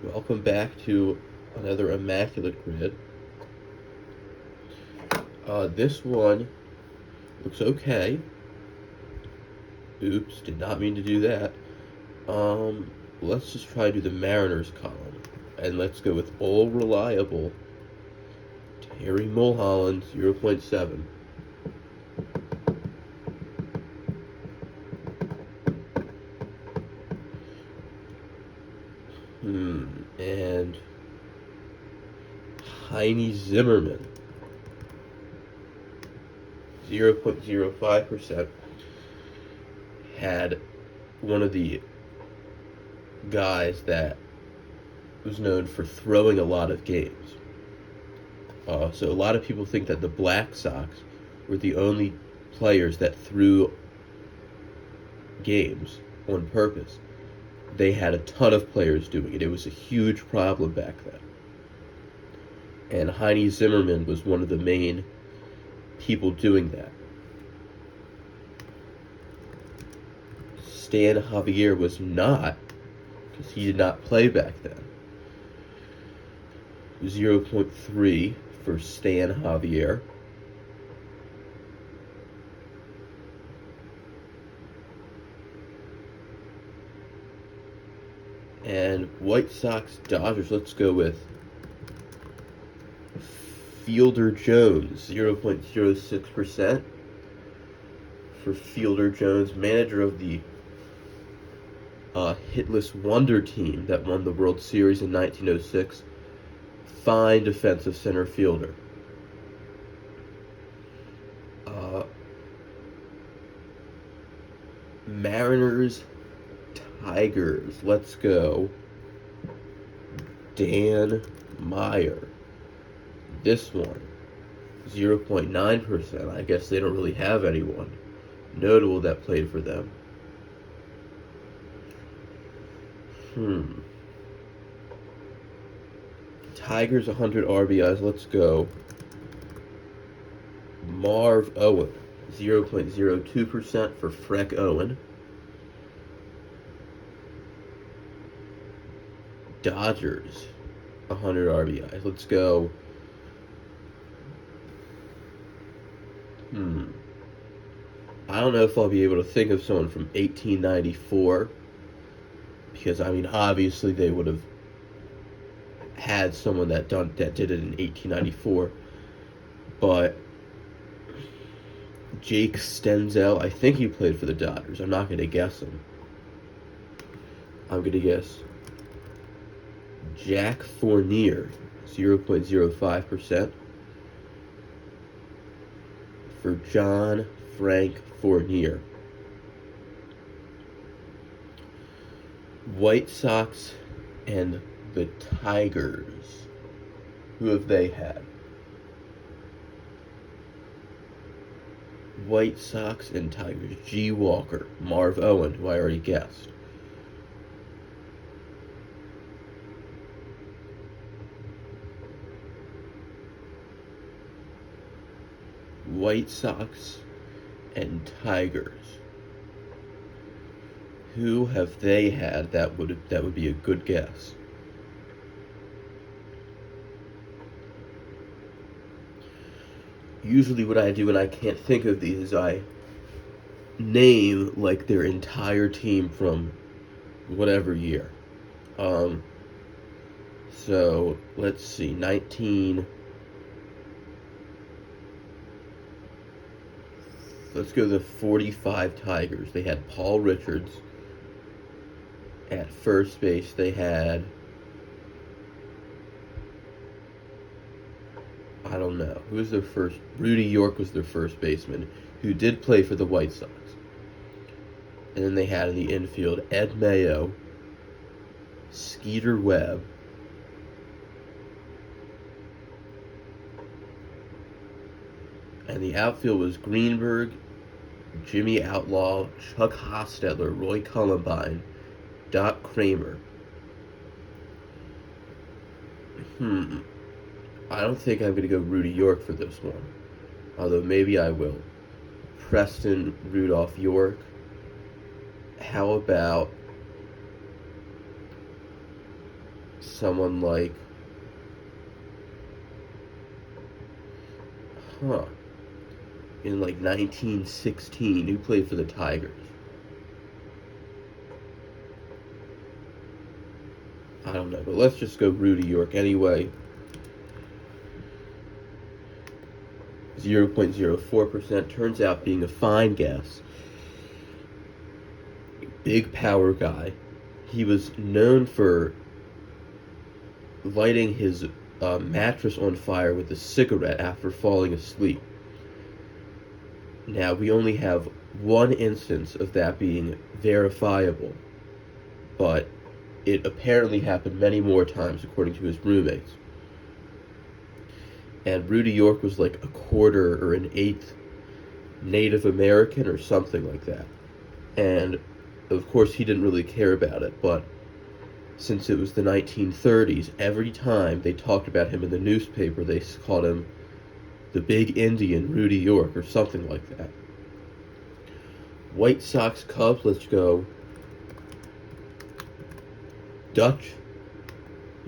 Welcome back to another immaculate grid. This one looks okay. Oops, did not mean to do that. Let's just try to do the Mariners column. And let's go with all reliable Terry Mulholland 0.7. And Heine Zimmerman 0.05% had one of the guys that was known for throwing a lot of games. So a lot of people think that the Black Sox were the only players that threw games on purpose. They had a ton of players doing it. It was a huge problem back then. And Heine Zimmerman was one of the main people doing that. Stan Javier was not, because he did not play back then. 0.3 for Stan Javier. And White Sox Dodgers, let's go with Fielder Jones, 0.06% for Fielder Jones, manager of the hitless wonder team that won the World Series in 1906. Fine defensive center fielder. Mariners Tigers, let's go Dan Meyer. This one, 0.9%. I guess they don't really have anyone notable that played for them. Tigers 100 RBIs, let's go Marv Owen, 0.02% for Freck Owen. Dodgers 100 RBIs, let's go I don't know if I'll be able to think of someone from 1894, because obviously they would have had someone that did it in 1894, but Jake Stenzel, I think he played for the Dodgers. I'm not going to guess him. I'm going to guess Jack Fournier, 0.05% for John Frank Fournier. White Sox and the Tigers. Who have they had? White Sox and Tigers. G. Walker, Marv Owen, who I already guessed. White Sox and Tigers. Who have they had that would be a good guess? Usually what I do when I can't think of these is I name like their entire team from whatever year. So let's see, let's go the 45 Tigers. They had Paul Richards. At first base, they had, I don't know, who was their first? Rudy York was their first baseman, who did play for the White Sox. And then they had in the infield Ed Mayo, Skeeter Webb, and the outfield was Greenberg, Jimmy Outlaw, Chuck Hostetler, Roy Columbine, Doc Kramer. I don't think I'm going to go Rudy York for this one, although maybe I will. Preston Rudolph York. How about someone like, huh, in like 1916, who played for the Tigers? I don't know, but let's just go Rudy York anyway. 0.04% turns out being a fine guess. Big power guy. He was known for lighting his mattress on fire with a cigarette after falling asleep. Now, we only have one instance of that being verifiable, but it apparently happened many more times according to his roommates. And Rudy York was like a quarter or an eighth Native American or something like that. And of course, he didn't really care about it, but since it was the 1930s, every time they talked about him in the newspaper, they called him the Big Indian Rudy York or something like that. White Sox Cubs, let's go. Dutch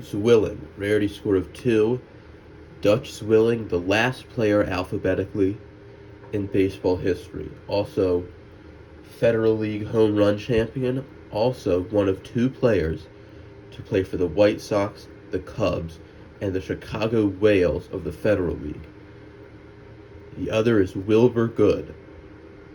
Zwilling, rarity score of 2. Dutch Zwilling, the last player alphabetically in baseball history. Also, Federal League home run champion. Also, one of 2 players to play for the White Sox, the Cubs, and the Chicago Whales of the Federal League. The other is Wilbur Good.